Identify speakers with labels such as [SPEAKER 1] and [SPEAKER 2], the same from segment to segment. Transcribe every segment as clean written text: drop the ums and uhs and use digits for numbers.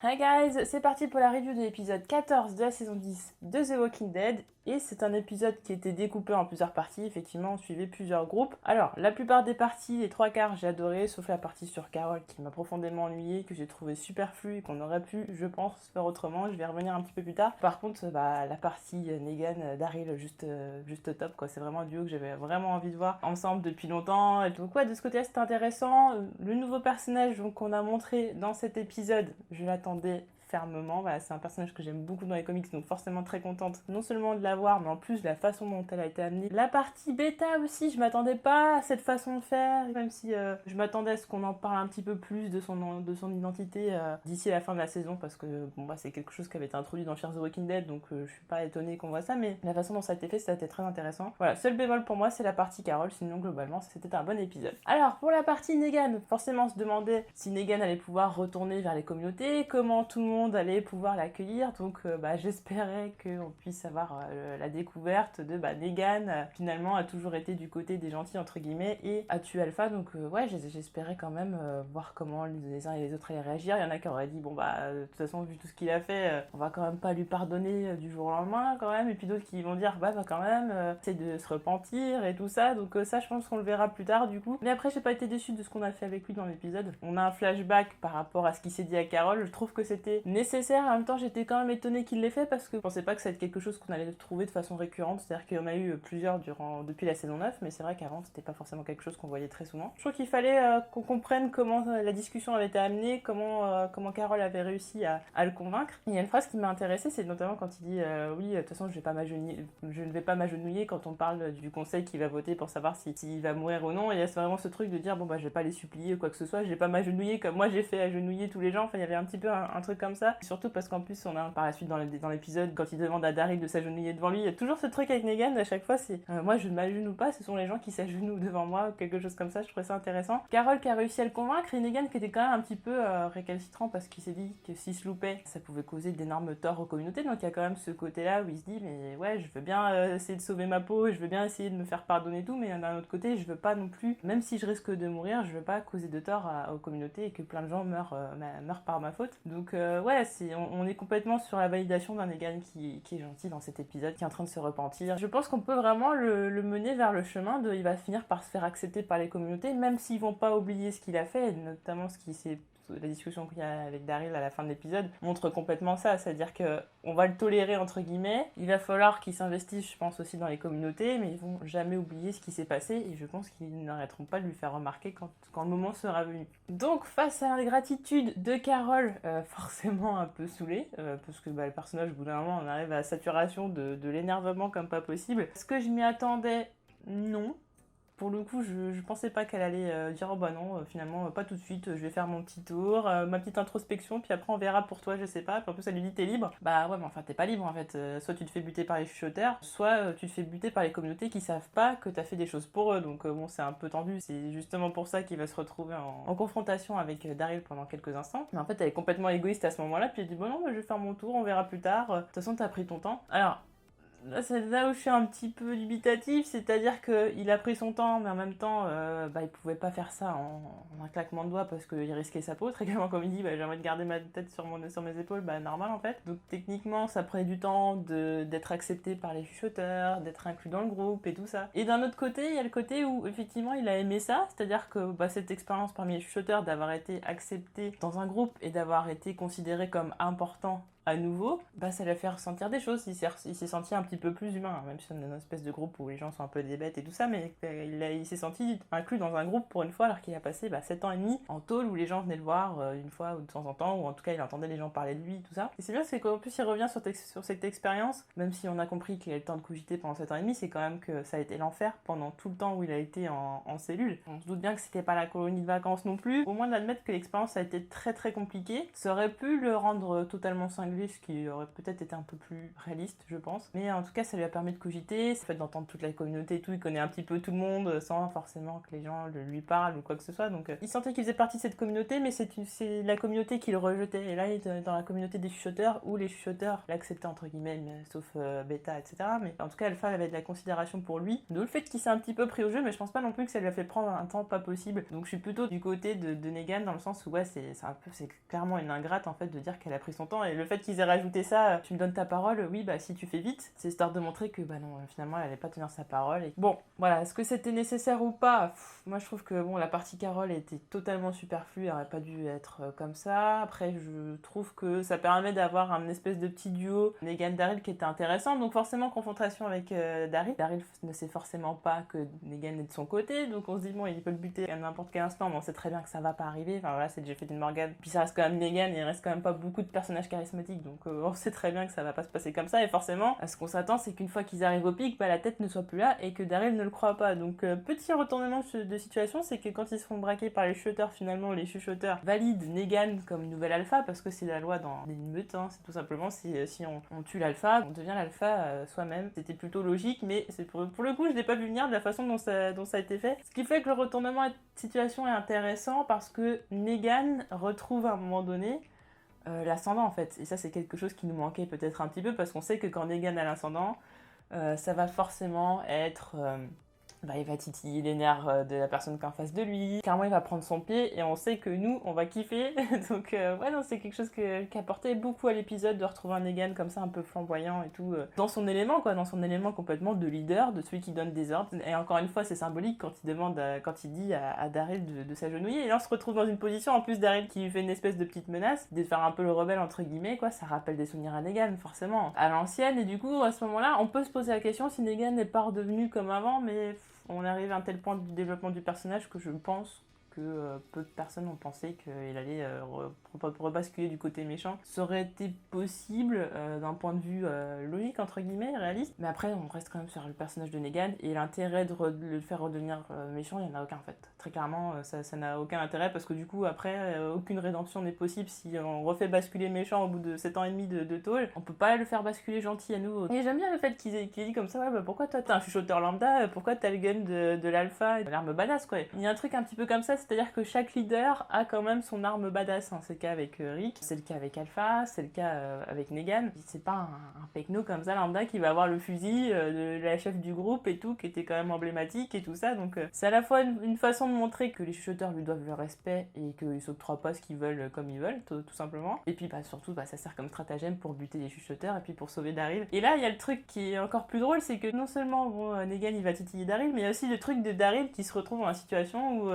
[SPEAKER 1] Hi guys, c'est parti pour la review de l'épisode 14 de la saison 10 de The Walking Dead. Et c'est un épisode qui était découpé en plusieurs parties, effectivement on suivait plusieurs groupes. Alors, la plupart des parties, les trois quarts, j'ai adoré, sauf la partie sur Carol qui m'a profondément ennuyée, que j'ai trouvé superflue et qu'on aurait pu, je pense, faire autrement. Je vais y revenir un petit peu plus tard. Par contre, la partie Negan, Daryl, juste top quoi. C'est vraiment un duo que j'avais vraiment envie de voir ensemble depuis longtemps. Et donc ouais, de ce côté-là c'était intéressant. Le nouveau personnage qu'on a montré dans cet épisode, je l'attendais fermement. Voilà, c'est un personnage que j'aime beaucoup dans les comics, donc forcément très contente non seulement de la voir, mais en plus de la façon dont elle a été amenée. La partie bêta aussi, je m'attendais pas à cette façon de faire, même si je m'attendais à ce qu'on en parle un petit peu plus de son identité d'ici la fin de la saison, parce que bon, c'est quelque chose qui avait été introduit dans Fear the Walking Dead, donc je suis pas étonnée qu'on voit ça, mais la façon dont ça a été fait, ça a été très intéressant. Voilà, seul bémol pour moi, c'est la partie Carol, sinon globalement, c'était un bon épisode. Alors, pour la partie Negan, forcément on se demandait si Negan allait pouvoir retourner vers les communautés, comment tout le monde allait pouvoir l'accueillir, donc j'espérais qu'on puisse avoir la découverte de Negan finalement a toujours été du côté des gentils entre guillemets et a tué Alpha, donc ouais j'espérais quand même voir comment les uns et les autres allaient réagir. Il y en a qui auraient dit bon de toute façon vu tout ce qu'il a fait on va quand même pas lui pardonner du jour au lendemain quand même, et puis d'autres qui vont dire quand même c'est de se repentir et tout ça, donc ça je pense qu'on le verra plus tard du coup. Mais après j'ai pas été déçue de ce qu'on a fait avec lui dans l'épisode. On a un flashback par rapport à ce qu'il s'est dit à Carol, je trouve que c'était nécessaire. En même temps j'étais quand même étonnée qu'il l'ait fait parce que je pensais pas que ça allait être quelque chose qu'on allait trouver de façon récurrente, c'est-à-dire qu'il y en a eu plusieurs depuis la saison 9, mais c'est vrai qu'avant c'était pas forcément quelque chose qu'on voyait très souvent. Je trouve qu'il fallait qu'on comprenne comment la discussion avait été amenée, comment Carol avait réussi à le convaincre. Et il y a une phrase qui m'a intéressée, c'est notamment quand il dit oui de toute façon je ne vais pas m'agenouiller quand on parle du conseil qui va voter pour savoir s'il va mourir ou non. Et il y a vraiment ce truc de dire je vais pas les supplier ou quoi que ce soit, je vais pas m'agenouiller comme moi j'ai fait agenouiller tous les gens. Enfin il y avait un petit peu un truc comme ça. Surtout parce qu'en plus on a par la suite dans l'épisode quand il demande à Daryl de s'agenouiller devant lui, il y a toujours ce truc avec Negan à chaque fois, c'est moi je ne m'agenouille pas, ce sont les gens qui s'agenouillent devant moi ou quelque chose comme ça. Je trouvais ça intéressant. Carol qui a réussi à le convaincre et Negan qui était quand même un petit peu récalcitrant parce qu'il s'est dit que s'il se loupait ça pouvait causer d'énormes torts aux communautés, donc il y a quand même ce côté là où il se dit mais ouais je veux bien essayer de sauver ma peau, je veux bien essayer de me faire pardonner tout, mais d'un autre côté je veux pas non plus, même si je risque de mourir, je veux pas causer de tort aux communautés et que plein de gens meurent par ma faute. Donc ouais on est complètement sur la validation d'un Negan qui est gentil dans cet épisode, qui est en train de se repentir. Je pense qu'on peut vraiment le mener vers le chemin il va finir par se faire accepter par les communautés, même s'ils vont pas oublier ce qu'il a fait, notamment ce qui s'est la discussion qu'il y a avec Daryl à la fin de l'épisode montre complètement ça, c'est-à-dire que on va le tolérer entre guillemets, il va falloir qu'ils s'investissent je pense aussi dans les communautés, mais ils vont jamais oublier ce qui s'est passé et je pense qu'ils n'arrêteront pas de lui faire remarquer quand le moment sera venu. Donc face à l'ingratitude de Carol, forcément un peu saoulée, parce que le personnage au bout d'un moment on arrive à la saturation de l'énervement comme pas possible. Est-ce que je m'y attendais? Non. Pour le coup, je pensais pas qu'elle allait dire non, finalement, pas tout de suite, je vais faire mon petit tour, ma petite introspection, puis après on verra pour toi, je sais pas. Puis en plus, elle lui dit t'es libre. Bah ouais, mais enfin, t'es pas libre en fait. Soit tu te fais buter par les chuchoteurs, soit tu te fais buter par les communautés qui savent pas que t'as fait des choses pour eux. Donc bon, c'est un peu tendu. C'est justement pour ça qu'il va se retrouver en confrontation avec Daryl pendant quelques instants. Mais en fait, elle est complètement égoïste à ce moment-là, puis elle dit bon non, je vais faire mon tour, on verra plus tard. De toute façon, t'as pris ton temps. Alors, là, c'est là où je suis un petit peu dubitatif, c'est-à-dire qu'il a pris son temps, mais en même temps, il pouvait pas faire ça en un claquement de doigts parce qu'il risquait sa peau. Très clairement, comme il dit, j'ai envie de garder ma tête sur mes épaules, normal en fait. Donc techniquement, ça prenait du temps d'être accepté par les chuchoteurs, d'être inclus dans le groupe et tout ça. Et d'un autre côté, il y a le côté où effectivement il a aimé ça, c'est-à-dire que cette expérience parmi les chuchoteurs, d'avoir été accepté dans un groupe et d'avoir été considéré comme important à nouveau, ça lui a fait ressentir des choses. Il s'est senti un petit peu plus humain, même si on est dans une espèce de groupe où les gens sont un peu des bêtes et tout ça, mais il s'est senti inclus dans un groupe pour une fois, alors qu'il a passé 7 ans et demi en tôle où les gens venaient le voir une fois ou de temps en temps, ou en tout cas il entendait les gens parler de lui, tout ça. Et c'est bien, c'est qu'en plus il revient sur cette expérience, même si on a compris qu'il a eu le temps de cogiter pendant 7 ans et demi, c'est quand même que ça a été l'enfer pendant tout le temps où il a été en cellule. On se doute bien que c'était pas la colonie de vacances non plus, au moins d'admettre que l'expérience a été très très compliquée, ça aurait pu le rendre totalement cinglé arrivé, ce qui aurait peut-être été un peu plus réaliste, je pense. Mais en tout cas, ça lui a permis de cogiter, ça fait d'entendre toute la communauté et tout, il connaît un petit peu tout le monde sans forcément que les gens lui parlent ou quoi que ce soit. Donc il sentait qu'il faisait partie de cette communauté, mais c'est la communauté qui le rejetait. Et là, il est dans la communauté des chuchoteurs, où les chuchoteurs l'acceptaient entre guillemets, sauf Beta, etc. Mais en tout cas, Alpha avait de la considération pour lui. D'où le fait qu'il s'est un petit peu pris au jeu, mais je pense pas non plus que ça lui a fait prendre un temps pas possible. Donc je suis plutôt du côté de Negan, dans le sens où ouais, c'est clairement une ingrate en fait de dire qu'elle a pris son temps. Et le fait qu'ils aient rajouté ça, tu me donnes ta parole, oui, bah si tu fais vite, c'est histoire de montrer que bah non, finalement elle allait pas tenir sa parole. Et bon, voilà, est-ce que c'était nécessaire ou pas? Moi je trouve que bon, la partie Carole était totalement superflue, elle aurait pas dû être comme ça. Après, je trouve que ça permet d'avoir un espèce de petit duo Negan-Daryl qui était intéressant. Donc forcément, confrontation avec Daryl. Daryl ne sait forcément pas que Negan est de son côté, donc on se dit bon, il peut le buter à n'importe quel instant, mais on sait très bien que ça va pas arriver. Enfin voilà, c'est Jeffrey Dean Morgan. Puis ça reste quand même Negan et il reste quand même pas beaucoup de personnages charismatiques, donc on sait très bien que ça va pas se passer comme ça. Et forcément, à ce qu'on s'attend, c'est qu'une fois qu'ils arrivent au pic, bah, la tête ne soit plus là et que Daryl ne le croit pas. Donc petit retournement de situation, c'est que quand ils se font braquer par les chuchoteurs, finalement les chuchoteurs valident Negan comme nouvel alpha, parce que c'est la loi dans les meutes, hein. C'est tout simplement si on tue l'alpha, on devient l'alpha soi-même. C'était plutôt logique, mais c'est pour le coup, je l'ai pas vu venir de la façon dont ça a été fait. Ce qui fait que le retournement de situation est intéressant parce que Negan retrouve à un moment donné l'ascendant en fait. Et ça, c'est quelque chose qui nous manquait peut-être un petit peu, parce qu'on sait que quand Negan a l'ascendant, ça va forcément être... il va titiller les nerfs de la personne qui est en face de lui. Clairement, il va prendre son pied et on sait que nous, on va kiffer. Donc, ouais, non, c'est quelque chose qui apportait beaucoup à l'épisode de retrouver un Negan comme ça, un peu flamboyant et tout, dans son élément, quoi, dans son élément complètement de leader, de celui qui donne des ordres. Et encore une fois, c'est symbolique quand quand il dit à Daryl de s'agenouiller. Et là, on se retrouve dans une position, en plus, Daryl qui lui fait une espèce de petite menace, de faire un peu le rebelle, entre guillemets, quoi. Ça rappelle des souvenirs à Negan, forcément, à l'ancienne. Et du coup, à ce moment-là, on peut se poser la question si Negan n'est pas redevenu comme avant, mais on arrive à un tel point du développement du personnage que je pense que peu de personnes ont pensé qu'il allait rebasculer du côté méchant. Ça aurait été possible d'un point de vue logique, entre guillemets, réaliste. Mais après, on reste quand même sur le personnage de Negan, et l'intérêt de le faire redevenir méchant, il n'y en a aucun en fait. Très clairement, ça n'a aucun intérêt, parce que du coup, après, aucune rédemption n'est possible si on refait basculer méchant au bout de 7 ans et demi de tôle. On peut pas le faire basculer gentil à nouveau. Et j'aime bien le fait qu'il ait dit comme ça, ouais, bah pourquoi toi t'es un chuchoteur lambda, pourquoi t'as le gun de l'alpha, l'arme badass, quoi. Il y a un truc un petit peu comme ça, c'est-à-dire que chaque leader a quand même son arme badass, hein. C'est le cas avec Rick, c'est le cas avec Alpha, c'est le cas avec Negan. C'est pas un pecno comme ça lambda qui va avoir le fusil de la chef du groupe et tout, qui était quand même emblématique et tout ça. Donc c'est à la fois une façon de montrer que les chuchoteurs lui doivent le respect et qu'ils s'octroient pas ce qu'ils veulent comme ils veulent, tout simplement. Et puis surtout, ça sert comme stratagème pour buter les chuchoteurs et puis pour sauver Daryl. Et là, il y a le truc qui est encore plus drôle, c'est que non seulement Negan il va titiller Daryl, mais il y a aussi le truc de Daryl qui se retrouve dans la situation où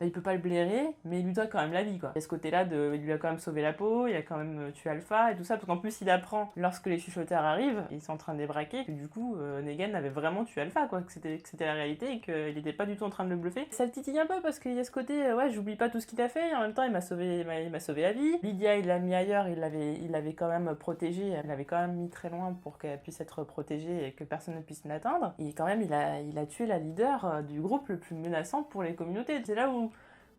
[SPEAKER 1] il peut pas le blairer, mais il lui doit quand même la vie, quoi. Il y a ce côté-là il lui a quand même sauvé la peau, il a quand même tué Alpha et tout ça, parce qu'en plus il apprend, lorsque les chuchoteurs arrivent, ils sont en train de les braquer, que du coup Negan avait vraiment tué Alpha, quoi, que c'était la réalité et qu'il était pas du tout en train de le bluffer. Ça le titille un peu parce qu'il y a ce côté, ouais, j'oublie pas tout ce qu'il a fait, et en même temps il m'a sauvé la vie. Lydia, il l'a mis ailleurs, il l'avait quand même protégée, il l'avait quand même mis très loin pour qu'elle puisse être protégée et que personne ne puisse l'atteindre. Et quand même, il a tué la leader du groupe le plus menaçant pour les communautés. C'est là où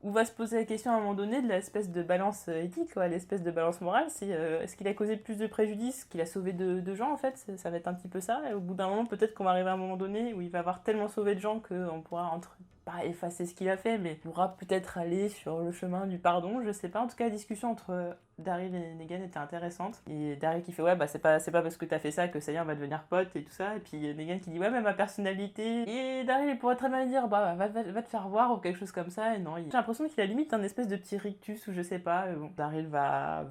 [SPEAKER 1] va se poser la question à un moment donné de l'espèce de balance éthique, quoi, l'espèce de balance morale, c'est est-ce qu'il a causé plus de préjudice qu'il a sauvé de gens, en fait, ça va être un petit peu ça, et au bout d'un moment, peut-être qu'on va arriver à un moment donné où il va avoir tellement sauvé de gens qu'on pourra pas effacer ce qu'il a fait, mais pourra peut-être aller sur le chemin du pardon, je sais pas. En tout cas, la discussion entre Daryl et Negan était intéressante, et Daryl qui fait ouais, c'est pas parce que t'as fait ça que ça y est, on va devenir potes et tout ça, et puis Negan qui dit ouais, mais ma personnalité, et Daryl il pourrait très bien dire va te faire voir ou quelque chose comme ça, et non, j'ai l'impression qu'il a limite un espèce de petit rictus ou je sais pas. Bon, Daryl va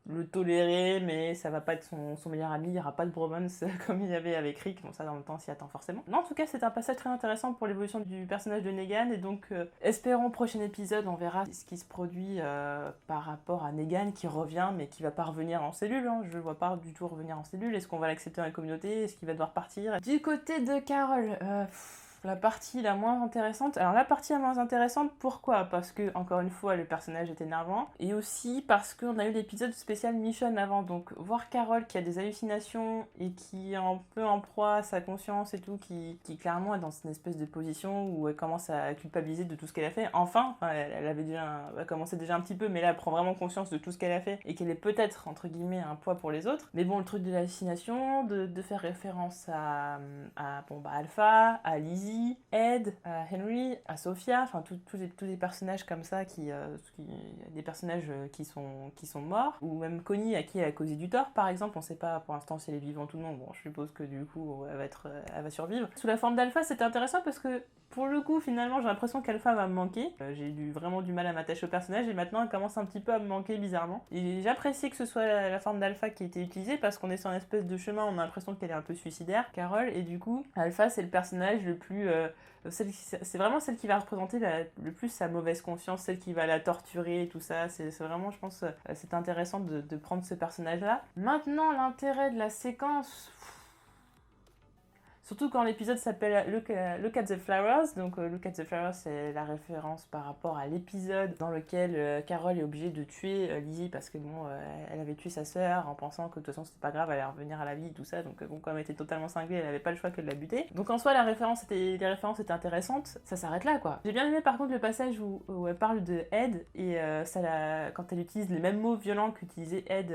[SPEAKER 1] le tolérer, mais ça va pas être son meilleur ami, il y aura pas de bromance comme il y avait avec Rick. Bon, ça dans le temps s'y attend forcément. Non, en tout cas, c'est un passage très intéressant pour l'évolution du personnage de Negan, et donc espérons prochain épisode, on verra ce qui se produit par rapport à Negan qui revient, mais qui va pas revenir en cellule, hein. Je le vois pas du tout revenir en cellule. Est-ce qu'on va l'accepter dans la communauté? Est-ce qu'il va devoir partir? Du côté de Carole, La partie la moins intéressante. Alors la partie la moins intéressante, pourquoi? Parce que, encore une fois, le personnage est énervant. Et aussi parce qu'on a eu l'épisode spécial Michonne avant. Donc voir Carole qui a des hallucinations et qui est un peu en proie à sa conscience et tout, qui clairement est dans une espèce de position où elle commence à culpabiliser de tout ce qu'elle a fait. Enfin, elle avait déjà elle commençait déjà un petit peu, mais là elle prend vraiment conscience de tout ce qu'elle a fait et qu'elle est peut-être, entre guillemets, un poids pour les autres. Mais bon, le truc de l'hallucination, de faire référence à Alpha, à Lizzie, Ed, à Henry, à Sophia, enfin tous les personnages comme ça des personnages qui sont morts, ou même Connie à qui elle a causé du tort par exemple, on sait pas pour l'instant si elle est vivante ou non, bon je suppose que du coup elle va survivre. Sous la forme d'Alpha c'était intéressant parce que pour le coup finalement j'ai l'impression qu'Alpha va me manquer, j'ai vraiment du mal à m'attacher au personnage et maintenant elle commence un petit peu à me manquer bizarrement. Et j'apprécie que ce soit la forme d'Alpha qui a été utilisée parce qu'on est sur une espèce de chemin, on a l'impression qu'elle est un peu suicidaire, Carole, et du coup Alpha c'est le personnage le plus... c'est vraiment celle qui va représenter le plus sa mauvaise conscience, celle qui va la torturer et tout ça. C'est vraiment, je pense, c'est intéressant de prendre ce personnage-là. Maintenant, l'intérêt de la séquence... Surtout quand l'épisode s'appelle Look at the Flowers. Donc Look at the Flowers, c'est la référence par rapport à l'épisode dans lequel Carole est obligée de tuer Lizzie parce que bon, elle avait tué sa sœur en pensant que de toute façon c'était pas grave, elle allait revenir à la vie et tout ça. Donc bon, comme elle était totalement cinglée, elle avait pas le choix que de la buter. Donc en soi, les références étaient intéressantes. Ça s'arrête là quoi. J'ai bien aimé par contre le passage où elle parle de Ed et quand elle utilise les mêmes mots violents qu'utilisait Ed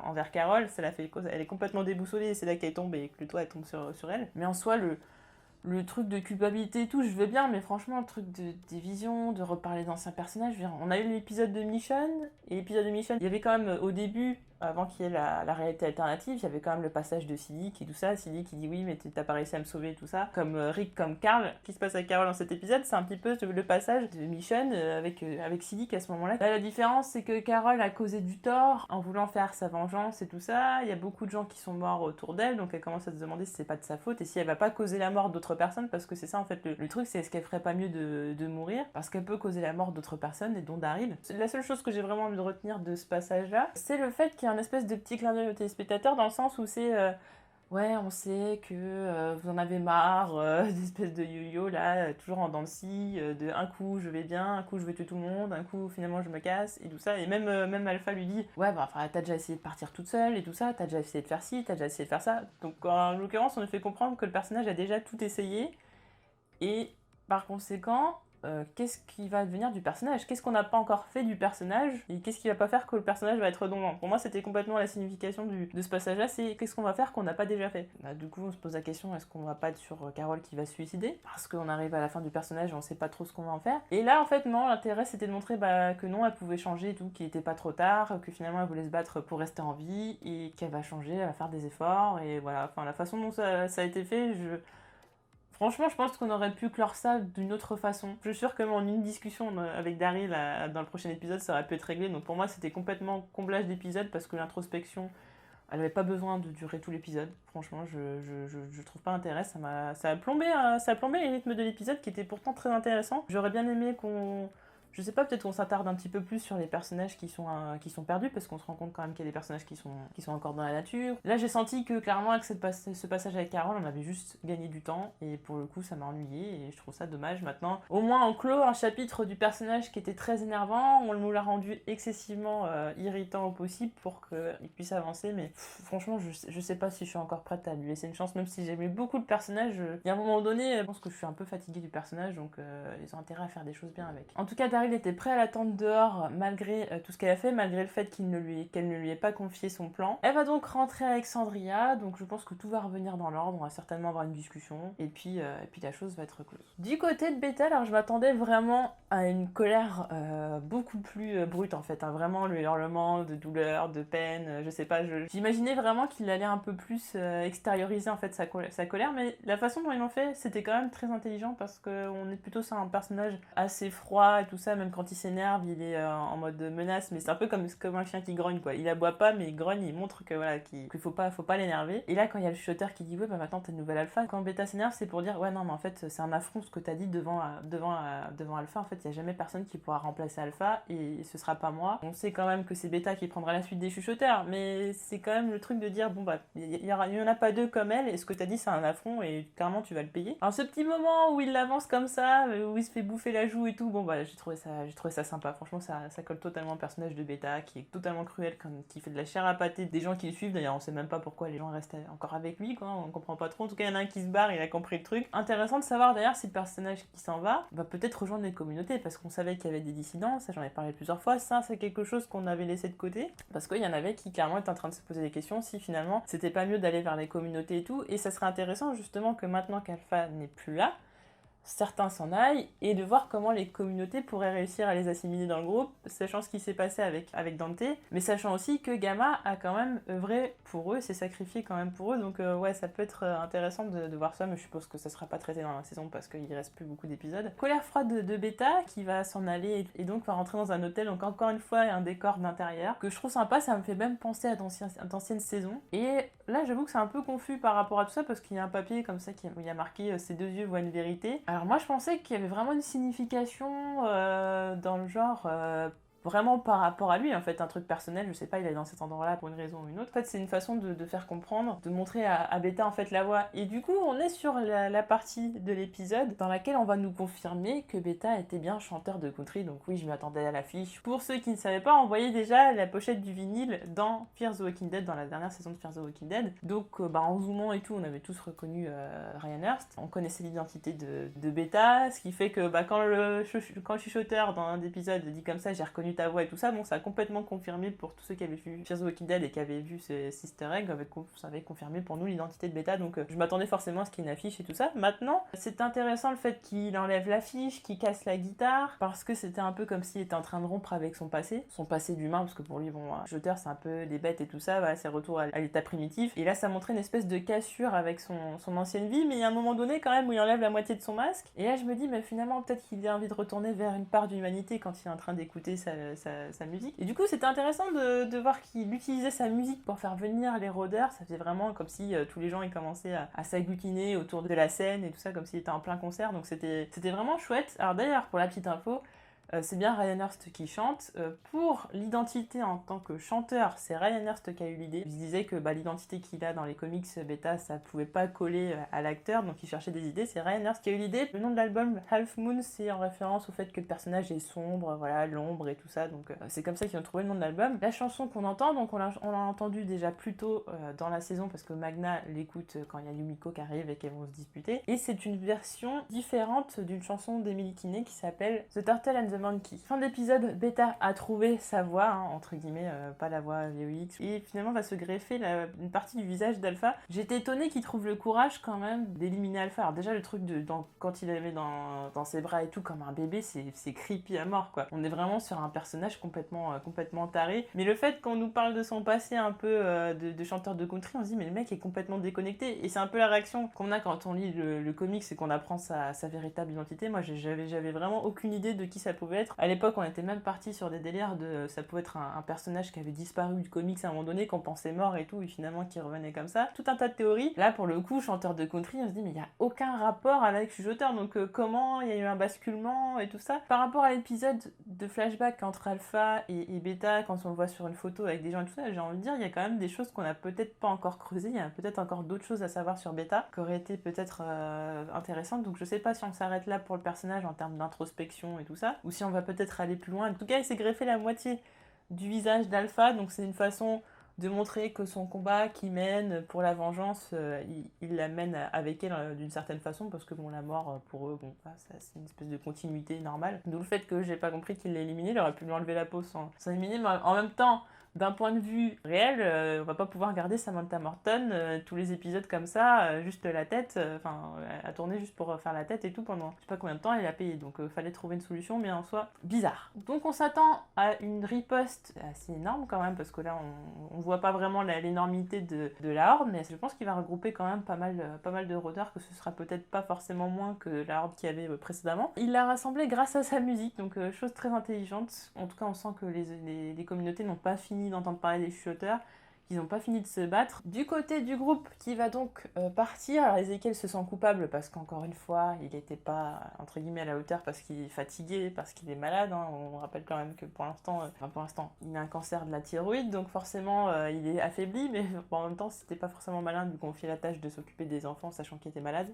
[SPEAKER 1] envers Carole, elle est complètement déboussolée et c'est là qu'elle tombe et que le toit elle tombe sur elle. Mais en soi, le truc de culpabilité et tout, je veux bien, mais franchement, le truc des visions, de reparler d'anciens personnages, on a eu l'épisode de Michonne, et l'épisode de Michonne, il y avait quand même au début, avant qu'il y ait la réalité alternative, il y avait quand même le passage de Siddiq et tout ça, Siddiq qui dit oui mais t'as pas réussi à me sauver et tout ça, comme Rick, comme Carl, qui se passe avec Carol dans cet épisode, c'est un petit peu le passage de Michonne avec Siddiq à ce moment-là. Là la différence c'est que Carol a causé du tort en voulant faire sa vengeance et tout ça, il y a beaucoup de gens qui sont morts autour d'elle, donc elle commence à se demander si c'est pas de sa faute et si elle va pas causer la mort d'autres personnes, parce que c'est ça en fait le truc, c'est est-ce qu'elle ferait pas mieux de mourir, parce qu'elle peut causer la mort d'autres personnes et dont Daryl. La seule chose que j'ai vraiment envie de retenir de ce passage-là, c'est le fait qu'il y a un espèce de petit clin d'œil aux téléspectateurs dans le sens où c'est ouais, on sait que vous en avez marre d'espèces de yo-yo là, toujours en dents de scie, de un coup je vais bien, un coup je vais tuer tout le monde, un coup finalement je me casse et tout ça. Et même Alpha lui dit ouais, bah enfin, t'as déjà essayé de partir toute seule et tout ça, t'as déjà essayé de faire ci, t'as déjà essayé de faire ça. Donc en l'occurrence, on nous fait comprendre que le personnage a déjà tout essayé et par conséquent. Qu'est-ce qui va devenir du personnage? Qu'est-ce qu'on n'a pas encore fait du personnage? Et qu'est-ce qui va pas faire que le personnage va être redondant? Pour moi, c'était complètement la signification de ce passage-là, c'est qu'est-ce qu'on va faire qu'on n'a pas déjà fait? Bah, du coup, on se pose la question, est-ce qu'on va pas être sur Carole qui va se suicider? Parce qu'on arrive à la fin du personnage et on sait pas trop ce qu'on va en faire. Et là, en fait, non, l'intérêt c'était de montrer que non, elle pouvait changer et tout, qu'il était pas trop tard, que finalement elle voulait se battre pour rester en vie et qu'elle va changer, elle va faire des efforts. Et voilà, enfin, la façon dont ça a été fait, franchement, je pense qu'on aurait pu clore ça d'une autre façon. Je suis sûre que en une discussion avec Daryl dans le prochain épisode, ça aurait pu être réglé. Donc pour moi, c'était complètement comblage d'épisode parce que l'introspection, elle n'avait pas besoin de durer tout l'épisode. Franchement, je trouve pas intérêt. Ça a plombé les rythmes de l'épisode qui était pourtant très intéressant. J'aurais bien aimé qu'on... Je sais pas, peut-être qu'on s'attarde un petit peu plus sur les personnages qui sont perdus, parce qu'on se rend compte quand même qu'il y a des personnages qui sont encore dans la nature. Là, j'ai senti que clairement, avec ce passage avec Carole, on avait juste gagné du temps, et pour le coup, ça m'a ennuyé, et je trouve ça dommage maintenant. Au moins, on clôt un chapitre du personnage qui était très énervant, on nous l'a rendu excessivement irritant au possible pour qu'il puisse avancer, mais franchement, je sais pas si je suis encore prête à lui laisser une chance, même si j'aimais beaucoup le personnage. Il y a un moment donné, je pense que je suis un peu fatiguée du personnage, donc ils ont intérêt à faire des choses bien avec. En tout cas, Daryl était prêt à l'attendre dehors malgré tout ce qu'elle a fait, malgré le fait qu'elle ne lui ait pas confié son plan. Elle va donc rentrer à Alexandria, donc je pense que tout va revenir dans l'ordre, on va certainement avoir une discussion, et puis la chose va être close. Du côté de Bethel, alors je m'attendais vraiment à une colère beaucoup plus brute en fait, hein, vraiment le hurlement de douleur, de peine, je sais pas, j'imaginais vraiment qu'il allait un peu plus extérioriser en fait sa colère, mais la façon dont ils l'ont fait, c'était quand même très intelligent parce qu'on est plutôt sur un personnage assez froid et tout ça, ça, même quand il s'énerve, il est en mode menace, mais c'est un peu comme un chien qui grogne, quoi. Il aboie pas, mais il grogne, il montre que voilà, qu'il faut pas l'énerver. Et là, quand il y a le chuchoteur qui dit ouais, bah maintenant t'es une nouvelle alpha, quand Beta s'énerve, c'est pour dire ouais, non, mais en fait, c'est un affront ce que t'as dit devant Alpha. En fait, il y a jamais personne qui pourra remplacer Alpha et ce sera pas moi. On sait quand même que c'est Beta qui prendra la suite des chuchoteurs, mais c'est quand même le truc de dire bon, bah, il y en a pas deux comme elle, et ce que t'as dit, c'est un affront, et clairement, tu vas le payer. Alors, ce petit moment où il l'avance comme ça, où il se fait bouffer la joue et tout, bon, bah, j'ai trouvé ça sympa. Franchement, ça colle totalement au personnage de Beta, qui est totalement cruel, qui fait de la chair à pâté des gens qui le suivent. D'ailleurs, on sait même pas pourquoi les gens restent encore avec lui, quoi. On comprend pas trop. En tout cas, il y en a un qui se barre, il a compris le truc. Intéressant de savoir d'ailleurs si le personnage qui s'en va peut-être rejoindre les communautés, parce qu'on savait qu'il y avait des dissidents, ça j'en ai parlé plusieurs fois. Ça, c'est quelque chose qu'on avait laissé de côté, parce qu'il y en avait qui clairement étaient en train de se poser des questions si finalement c'était pas mieux d'aller vers les communautés et tout. Et ça serait intéressant justement que maintenant qu'Alpha n'est plus là, certains s'en aillent, et de voir comment les communautés pourraient réussir à les assimiler dans le groupe, sachant ce qui s'est passé avec Dante, mais sachant aussi que Gamma a quand même œuvré pour eux, s'est sacrifié quand même pour eux, donc ouais, ça peut être intéressant de voir ça, mais je suppose que ça sera pas traité dans la saison parce qu'il reste plus beaucoup d'épisodes. Colère froide de Beta qui va s'en aller et donc va rentrer dans un hôtel, donc encore une fois un décor d'intérieur que je trouve sympa, ça me fait même penser à d'anciennes saisons, et là j'avoue que c'est un peu confus par rapport à tout ça parce qu'il y a un papier comme ça où il y a marqué ses deux yeux voient une vérité. Alors moi je pensais qu'il y avait vraiment une signification dans le genre vraiment par rapport à lui, en fait, un truc personnel, je sais pas, il est dans cet endroit-là pour une raison ou une autre. En fait, c'est une façon de faire comprendre, de montrer à Beta, en fait, la voie. Et du coup, on est sur la partie de l'épisode dans laquelle on va nous confirmer que Beta était bien chanteur de country, donc oui, je m'attendais à l'affiche. Pour ceux qui ne savaient pas, on voyait déjà la pochette du vinyle dans Fear the Walking Dead, dans la dernière saison de Fear the Walking Dead. Donc, en zoomant et tout, on avait tous reconnu Ryan Hurst. On connaissait l'identité de Beta, ce qui fait que quand le chuchoteur dans un épisode dit comme ça, j'ai reconnu ta voix et tout ça, bon, ça a complètement confirmé pour tous ceux qui avaient vu Fear the Walking Dead et qui avaient vu ce Sister Egg, ça avait confirmé pour nous l'identité de Beta, donc je m'attendais forcément à ce qu'il y ait une affiche et tout ça. Maintenant, c'est intéressant le fait qu'il enlève l'affiche, qu'il casse la guitare, parce que c'était un peu comme s'il était en train de rompre avec son passé d'humain, parce que pour lui, bon, chuchoteur, c'est un peu des bêtes et tout ça, voilà, c'est retour à l'état primitif, et là, ça montrait une espèce de cassure avec son ancienne vie, mais il y a un moment donné, quand même, où il enlève la moitié de son masque, et là, je me dis, mais finalement, peut-être qu'il a envie de retourner vers une part d'humanité quand il est en train d'écouter sa musique. Et du coup, c'était intéressant de voir qu'il utilisait sa musique pour faire venir les rôdeurs. Ça faisait vraiment comme si tous les gens ils commençaient à s'agglutiner autour de la scène et tout ça, comme s'il était en plein concert. Donc c'était vraiment chouette. Alors d'ailleurs, pour la petite info, c'est bien Ryan Hurst qui chante. Pour l'identité en tant que chanteur, c'est Ryan Hurst qui a eu l'idée. Il disait que l'identité qu'il a dans les comics Beta, ça pouvait pas coller à l'acteur, donc il cherchait des idées. C'est Ryan Hurst qui a eu l'idée. Le nom de l'album, Half Moon, c'est en référence au fait que le personnage est sombre, voilà, l'ombre et tout ça. Donc c'est comme ça qu'ils ont trouvé le nom de l'album. La chanson qu'on entend, donc on l'a entendu déjà plus tôt dans la saison parce que Magna l'écoute quand il y a Yumiko qui arrive et qu'elles vont se disputer. Et c'est une version différente d'une chanson d'Emily Kinney qui s'appelle The Turtle and the Monkey. Fin d'épisode, Beta a trouvé sa voix, entre guillemets, pas la voix VOX, et finalement va se greffer une partie du visage d'Alpha. J'étais étonnée qu'il trouve le courage quand même d'éliminer Alpha. Alors déjà le truc quand il avait dans ses bras et tout comme un bébé, c'est creepy à mort quoi. On est vraiment sur un personnage complètement taré. Mais le fait qu'on nous parle de son passé un peu de chanteur de country, on se dit mais le mec est complètement déconnecté. Et c'est un peu la réaction qu'on a quand on lit le comics et qu'on apprend sa véritable identité. Moi j'avais vraiment aucune idée de qui ça pouvait être. À l'époque, on était même parti sur des délires ça pouvait être un personnage qui avait disparu du comics à un moment donné, qu'on pensait mort et tout, et finalement qui revenait comme ça. Tout un tas de théories. Là, pour le coup, chanteur de country, on se dit, mais il n'y a aucun rapport avec chuchoteur, donc comment il y a eu un basculement et tout ça. Par rapport à l'épisode de flashback entre Alpha et Beta, quand on le voit sur une photo avec des gens et tout ça, j'ai envie de dire, il y a quand même des choses qu'on n'a peut-être pas encore creusées, il y a peut-être encore d'autres choses à savoir sur Beta, qui auraient été peut-être intéressantes, donc je sais pas si on s'arrête là pour le personnage en termes d'introspection et tout ça, ou si on va peut-être aller plus loin. En tout cas, il s'est greffé la moitié du visage d'Alpha, donc c'est une façon de montrer que son combat qu'il mène pour la vengeance, il la mène avec elle d'une certaine façon, parce que bon, la mort pour eux, bon, c'est une espèce de continuité normale. D'où le fait que j'ai pas compris qu'il l'ait éliminé, il aurait pu lui enlever la peau sans éliminer, mais en même temps, d'un point de vue réel, on va pas pouvoir garder Samantha Morton tous les épisodes comme ça, juste la tête, à tourner juste pour faire la tête et tout pendant je sais pas combien de temps elle a payé. Donc fallait trouver une solution, mais en soi, bizarre. Donc on s'attend à une riposte assez énorme quand même, parce que là on voit pas vraiment l'énormité de la Horde, mais je pense qu'il va regrouper quand même pas mal de rôdeurs, que ce sera peut-être pas forcément moins que la Horde qu'il y avait précédemment. Il l'a rassemblé grâce à sa musique, donc chose très intelligente. En tout cas, on sent que les communautés n'ont pas fini d'entendre parler des chuchoteurs, qu'ils n'ont pas fini de se battre. Du côté du groupe qui va donc partir, alors Ezekiel se sent coupable parce qu'encore une fois, il n'était pas, entre guillemets, à la hauteur parce qu'il est fatigué, parce qu'il est malade. Hein. On rappelle quand même que pour l'instant, il a un cancer de la thyroïde, donc forcément, il est affaibli, mais en même temps, c'était pas forcément malin de lui confier la tâche de s'occuper des enfants, sachant qu'il était malade.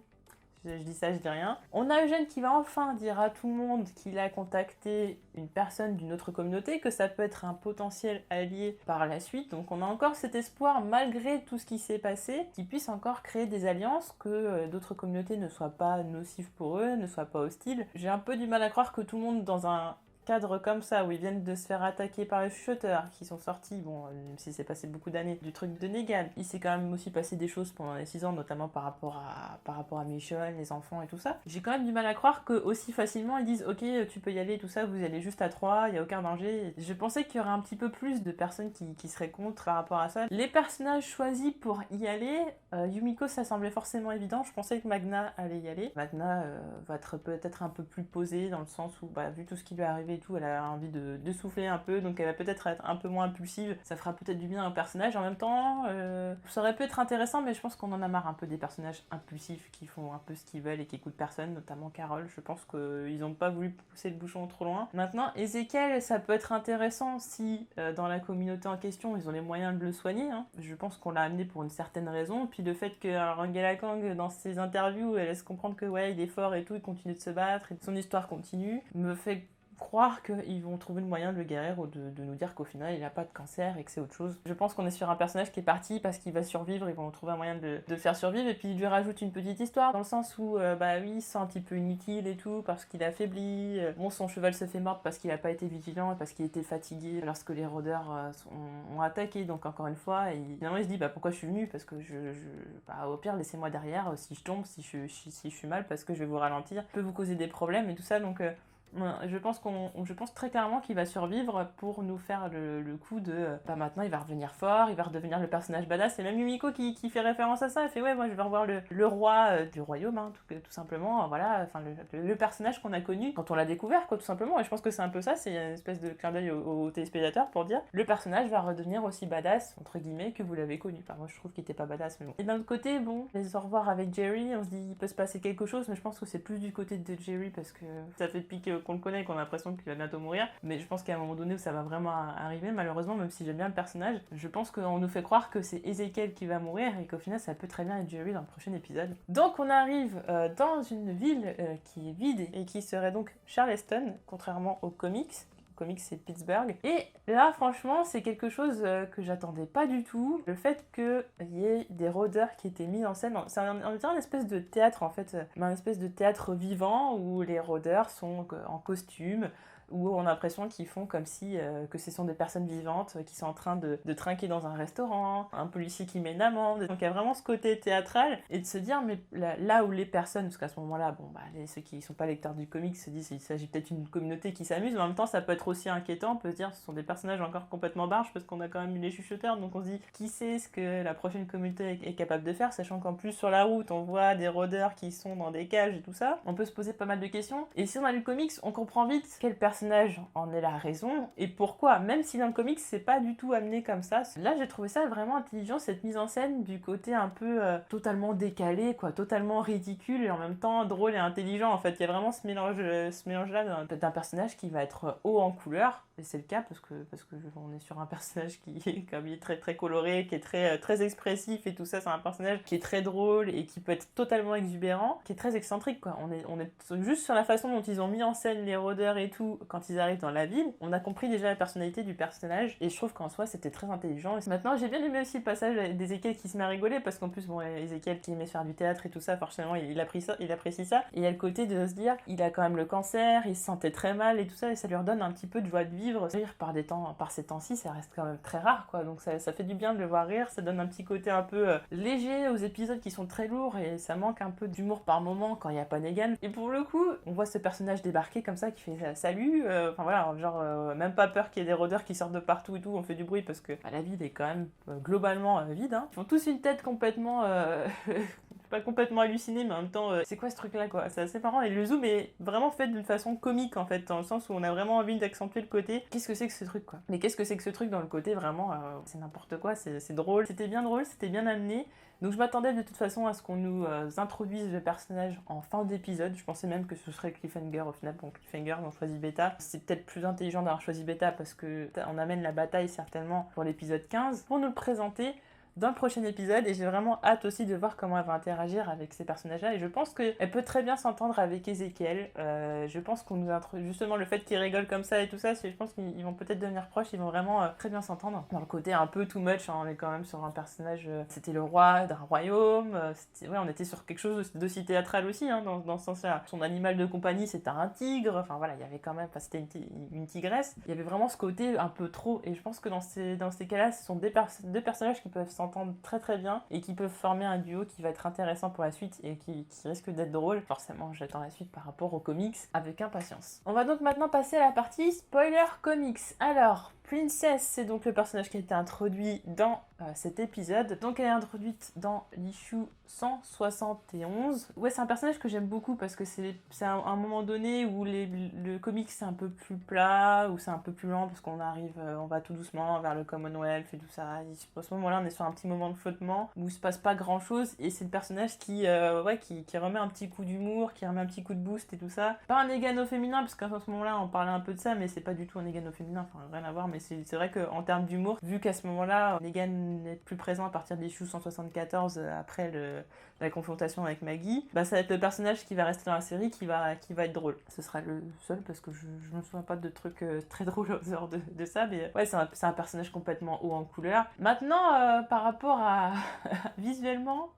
[SPEAKER 1] Je dis ça, je dis rien. On a Eugène qui va enfin dire à tout le monde qu'il a contacté une personne d'une autre communauté, que ça peut être un potentiel allié par la suite. Donc on a encore cet espoir, malgré tout ce qui s'est passé, qu'ils puissent encore créer des alliances, que d'autres communautés ne soient pas nocives pour eux, ne soient pas hostiles. J'ai un peu du mal à croire que tout le monde dans un cadre comme ça, où ils viennent de se faire attaquer par les chuchoteurs, qui sont sortis, même si c'est passé beaucoup d'années, du truc de Negan. Il s'est quand même aussi passé des choses pendant les 6 ans, notamment par rapport à Michonne, les enfants et tout ça. J'ai quand même du mal à croire que aussi facilement ils disent ok, tu peux y aller, tout ça, vous allez juste à 3, il y a aucun danger. Je pensais qu'il y aurait un petit peu plus de personnes qui seraient contre par rapport à ça. Les personnages choisis pour y aller, Yumiko, ça semblait forcément évident. Je pensais que Magna allait y aller. Magna va être peut-être un peu plus posée, dans le sens où, vu tout ce qui lui est arrivé et tout, elle a envie de souffler un peu, donc elle va peut-être être un peu moins impulsive. Ça fera peut-être du bien au personnage. En même temps, ça aurait pu être intéressant, mais je pense qu'on en a marre un peu des personnages impulsifs qui font un peu ce qu'ils veulent et qui écoutent personne, notamment Carole. Je pense qu'ils n'ont pas voulu pousser le bouchon trop loin. Maintenant, Ezekiel, ça peut être intéressant si dans la communauté en question, ils ont les moyens de le soigner. Hein. Je pense qu'on l'a amené pour une certaine raison. Puis le fait que Angela Kang, dans ses interviews, elle laisse comprendre que ouais, il est fort et tout, il continue de se battre, et son histoire continue, me fait croire qu'ils vont trouver le moyen de le guérir ou de nous dire qu'au final il n'a pas de cancer et que c'est autre chose. Je pense qu'on est sur un personnage qui est parti parce qu'il va survivre, ils vont trouver un moyen de le faire survivre, et puis il lui rajoute une petite histoire dans le sens où oui, il se sent un petit peu inutile et tout parce qu'il est affaibli. Son cheval se fait mordre parce qu'il n'a pas été vigilant et parce qu'il était fatigué lorsque les rôdeurs ont attaqué, donc encore une fois, et finalement il se dit pourquoi je suis venu, parce que au pire laissez-moi derrière si je tombe, si je suis mal, parce que je vais vous ralentir, je peux vous causer des problèmes et tout ça, donc je pense très clairement qu'il va survivre pour nous faire le coup de maintenant il va revenir fort, il va redevenir le personnage badass. Et même Yumiko qui fait référence à ça, elle fait ouais, moi je vais revoir le roi du royaume, hein, tout simplement, voilà, le personnage qu'on a connu quand on l'a découvert, quoi, tout simplement. Et je pense que c'est un peu ça, c'est une espèce de clin d'œil aux téléspectateurs pour dire le personnage va redevenir aussi badass entre guillemets que vous l'avez connu. Moi je trouve qu'il était pas badass, mais bon. Et d'un autre côté, les au revoir avec Jerry, on se dit il peut se passer quelque chose, mais je pense que c'est plus du côté de Jerry parce que ça fait depuis qu'on le connaît, qu'on a l'impression qu'il va bientôt mourir, mais je pense qu'à un moment donné où ça va vraiment arriver, malheureusement, même si j'aime bien le personnage, je pense qu'on nous fait croire que c'est Ezekiel qui va mourir et qu'au final ça peut très bien être Jerry dans le prochain épisode. Donc on arrive dans une ville qui est vide et qui serait donc Charleston, contrairement aux comics. Comics c'est Pittsburgh, et là franchement c'est quelque chose que j'attendais pas du tout, le fait qu'il y ait des rôdeurs qui étaient mis en scène, c'est un espèce de théâtre en fait, un espèce de théâtre vivant où les rôdeurs sont en costume, où on a l'impression qu'ils font comme si que ce sont des personnes vivantes qui sont en train de trinquer dans un restaurant, un policier qui met une amende. Donc il y a vraiment ce côté théâtral, et de se dire mais là où les personnes, parce qu'à ce moment-là, ceux qui sont pas lecteurs du comics se disent qu'il s'agit peut-être d'une communauté qui s'amuse, mais en même temps ça peut être aussi inquiétant, on peut se dire ce sont des personnages encore complètement barges parce qu'on a quand même eu les chuchoteurs, donc on se dit qui sait ce que la prochaine communauté est capable de faire, sachant qu'en plus sur la route on voit des rôdeurs qui sont dans des cages et tout ça, on peut se poser pas mal de questions, et si on a lu le comics on comprend vite quel personnage en est la raison et pourquoi, même si dans le comics c'est pas du tout amené comme ça. Là j'ai trouvé ça vraiment intelligent, cette mise en scène du côté un peu totalement décalé, quoi, totalement ridicule et en même temps drôle et intelligent. En fait il y a vraiment ce mélange là d'un personnage qui va être haut en couleur, et c'est le cas parce que on est sur un personnage qui est comme il est très très coloré, qui est très expressif et tout ça. C'est un personnage qui est très drôle et qui peut être totalement exubérant, qui est très excentrique, quoi. On est juste sur la façon dont ils ont mis en scène les rôdeurs et tout quand ils arrivent dans la ville, on a compris déjà la personnalité du personnage, et je trouve qu'en soi c'était très intelligent. Et maintenant j'ai bien aimé aussi le passage d'Ezekiel qui se met à rigoler, parce qu'en plus Ezekiel qui aimait faire du théâtre et tout ça, forcément il apprécie ça, et il y a le côté de se dire il a quand même le cancer, il se sentait très mal et tout ça, et ça lui redonne un petit peu de joie de vivre livre, rire par ces temps-ci, ça reste quand même très rare, quoi. Donc ça fait du bien de le voir rire, ça donne un petit côté un peu léger aux épisodes qui sont très lourds et ça manque un peu d'humour par moment quand il n'y a pas Negan. Et pour le coup, on voit ce personnage débarquer comme ça qui fait salut, enfin voilà, genre même pas peur qu'il y ait des rôdeurs qui sortent de partout et tout, on fait du bruit parce que la ville est quand même globalement vide. Hein. Ils font tous une tête complètement pas complètement hallucinée, mais en même temps, c'est quoi ce truc-là, quoi? C'est assez marrant, et le zoom est vraiment fait d'une façon comique, en fait, dans le sens où on a vraiment envie d'accentuer le côté. Qu'est-ce que c'est que ce truc, quoi? Mais qu'est-ce que c'est que ce truc dans le côté, vraiment, c'est n'importe quoi, c'est drôle. C'était bien drôle, c'était bien amené. Donc je m'attendais de toute façon à ce qu'on nous introduise le personnage en fin d'épisode. Je pensais même que ce serait cliffhanger au final. Bon, cliffhanger, on choisit Beta. C'est peut-être plus intelligent d'avoir choisi Beta parce que on amène la bataille certainement pour l'épisode 15 pour nous le présenter dans le prochain épisode, et j'ai vraiment hâte aussi de voir comment elle va interagir avec ces personnages-là, et je pense qu'elle peut très bien s'entendre avec Ezekiel. Je pense qu'on nous introduit justement le fait qu'ils rigolent comme ça et tout ça, je pense qu'ils vont peut-être devenir proches, ils vont vraiment très bien s'entendre. Dans le côté un peu too much, hein, on est quand même sur un personnage, c'était le roi d'un royaume, ouais, on était sur quelque chose d'aussi théâtral aussi, hein, dans ce sens-là. Son animal de compagnie c'était un tigre, enfin voilà, il y avait quand même, c'était une tigresse, il y avait vraiment ce côté un peu trop, et je pense que dans ces cas-là, ce sont deux personnages qui peuvent s'entendre très très bien et qui peuvent former un duo qui va être intéressant pour la suite et qui risque d'être drôle. Forcément, j'attends la suite par rapport aux comics avec impatience. On va donc maintenant passer à la partie spoiler comics. Alors, Princess, c'est donc le personnage qui a été introduit dans cet épisode. Donc elle est introduite dans l'issue 171. Ouais, c'est un personnage que j'aime beaucoup parce que c'est un moment donné où le comic c'est un peu plus plat, où c'est un peu plus lent parce qu'on arrive, on va tout doucement vers le Commonwealth et tout ça. Et à ce moment-là, on est sur un petit moment de flottement où il se passe pas grand-chose et c'est le personnage qui remet un petit coup d'humour, qui remet un petit coup de boost et tout ça. Pas un Negan au féminin parce qu'à ce moment-là, on parlait un peu de ça, mais c'est pas du tout un Negan au féminin, enfin rien à voir, mais c'est vrai qu'en termes d'humour, vu qu'à ce moment-là, Negan n'est plus présent à partir de l'issue 174 après la confrontation avec Maggie, bah ça va être le personnage qui va rester dans la série qui va être drôle. Ce sera le seul parce que je me souviens pas de trucs très drôles en dehors de ça, mais ouais, c'est un personnage complètement haut en couleur. Maintenant, par rapport à visuellement,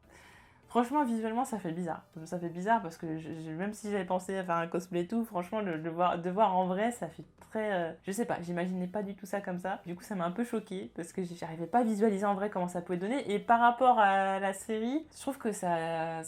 [SPEAKER 1] franchement, visuellement, ça fait bizarre. Ça fait bizarre parce que même si j'avais pensé à faire un cosplay et tout, franchement, de voir en vrai, ça fait très... je sais pas, j'imaginais pas du tout ça comme ça. Du coup, ça m'a un peu choquée parce que j'arrivais pas à visualiser en vrai comment ça pouvait donner. Et par rapport à la série, je trouve que ça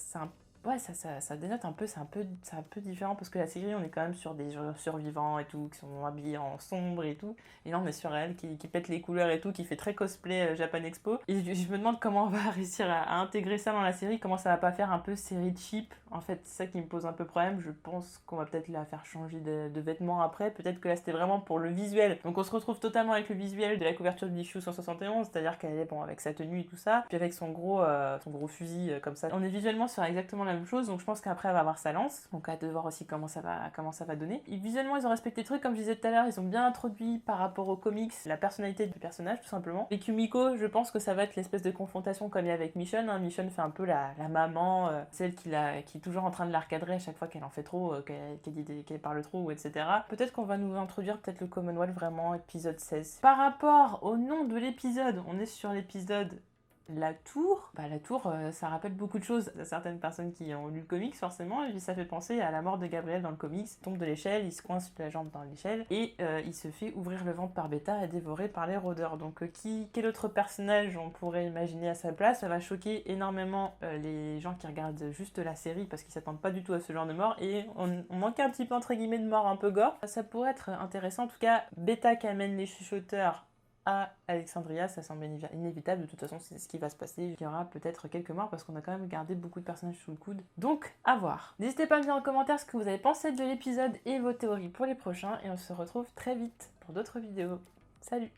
[SPEAKER 1] dénote un peu, c'est un peu différent parce que la série, on est quand même sur des survivants et tout, qui sont habillés en sombre et tout. Et là, on est sur elle qui pète les couleurs et tout, qui fait très cosplay Japan Expo. Et je me demande comment on va réussir à intégrer ça dans la série, comment ça va pas faire un peu série cheap. En fait, c'est ça qui me pose un peu problème. Je pense qu'on va peut-être la faire changer de vêtements après. Peut-être que là, c'était vraiment pour le visuel. Donc, on se retrouve totalement avec le visuel de la couverture de l'issue 171, c'est-à-dire qu'elle est, bon, avec sa tenue et tout ça, puis avec son gros fusil comme ça. On est visuellement sur exactement la même chose, donc je pense qu'après elle va avoir sa lance, donc hâte de voir aussi comment ça va donner. Et visuellement ils ont respecté le truc, comme je disais tout à l'heure, ils ont bien introduit par rapport aux comics la personnalité du personnage tout simplement. Et Kumiko, je pense que ça va être l'espèce de confrontation comme il y a avec Michonne, hein. Michonne fait un peu la maman, celle qui est toujours en train de la recadrer à chaque fois qu'elle en fait trop, qu'elle parle trop, etc. Peut-être qu'on va nous introduire peut-être le Commonwealth vraiment épisode 16. Par rapport au nom de l'épisode, on est sur l'épisode La Tour. La Tour, ça rappelle beaucoup de choses à certaines personnes qui ont lu le comics forcément, et puis ça fait penser à la mort de Gabriel dans le comics. Il tombe de l'échelle, il se coince la jambe dans l'échelle, et il se fait ouvrir le ventre par Beta et dévoré par les rôdeurs. Donc quel autre personnage on pourrait imaginer à sa place? Ça va choquer énormément les gens qui regardent juste la série, parce qu'ils s'attendent pas du tout à ce genre de mort, et on manquait un petit peu entre guillemets de mort un peu gore. Ça pourrait être intéressant, en tout cas Beta qui amène les chuchoteurs à Alexandria, ça semble inévitable, de toute façon c'est ce qui va se passer. Il y aura peut-être quelques morts parce qu'on a quand même gardé beaucoup de personnages sous le coude. Donc, à voir. N'hésitez pas à me dire en commentaire ce que vous avez pensé de l'épisode et vos théories pour les prochains, et on se retrouve très vite pour d'autres vidéos. Salut!